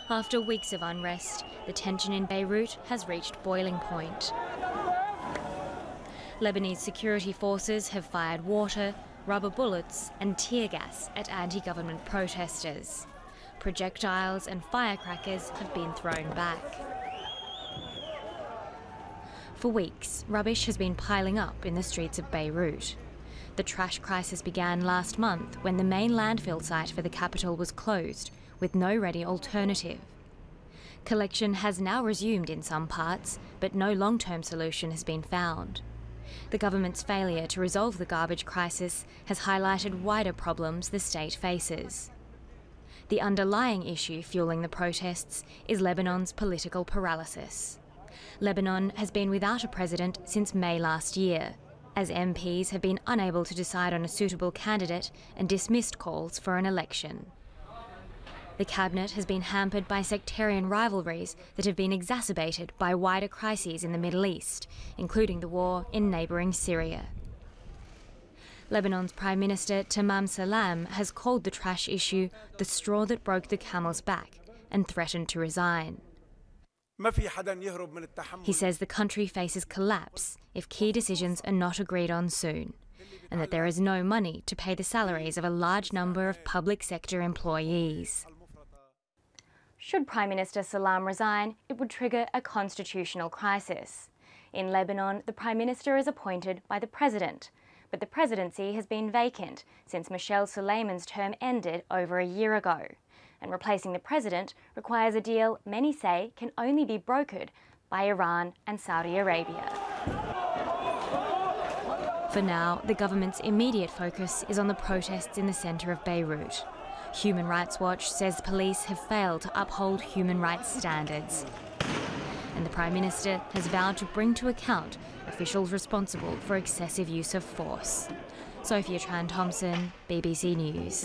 After weeks of unrest, the tension in Beirut has reached boiling point. Lebanese security forces have fired water, rubber bullets and tear gas at anti-government protesters. Projectiles and firecrackers have been thrown back. For weeks, rubbish has been piling up in the streets of Beirut. The trash crisis began last month when the main landfill site for the capital was closed, with no ready alternative. Collection has now resumed in some parts, but no long-term solution has been found. The government's failure to resolve the garbage crisis has highlighted wider problems the state faces. The underlying issue fueling the protests is Lebanon's political paralysis. Lebanon has been without a president since May last year, as MPs have been unable to decide on a suitable candidate and dismissed calls for an election. The cabinet has been hampered by sectarian rivalries that have been exacerbated by wider crises in the Middle East, including the war in neighbouring Syria. Lebanon's Prime Minister Tammam Salam has called the trash issue the straw that broke the camel's back and threatened to resign. He says the country faces collapse if key decisions are not agreed on soon, and that there is no money to pay the salaries of a large number of public sector employees. Should Prime Minister Salam resign, it would trigger a constitutional crisis. In Lebanon, the Prime Minister is appointed by the President, but the presidency has been vacant since Michel Suleiman's term ended over a year ago. And replacing the president requires a deal many say can only be brokered by Iran and Saudi Arabia. For now, the government's immediate focus is on the protests in the centre of Beirut. Human Rights Watch says police have failed to uphold human rights standards. And the Prime Minister has vowed to bring to account officials responsible for excessive use of force. Sophia Tran Thompson, BBC News.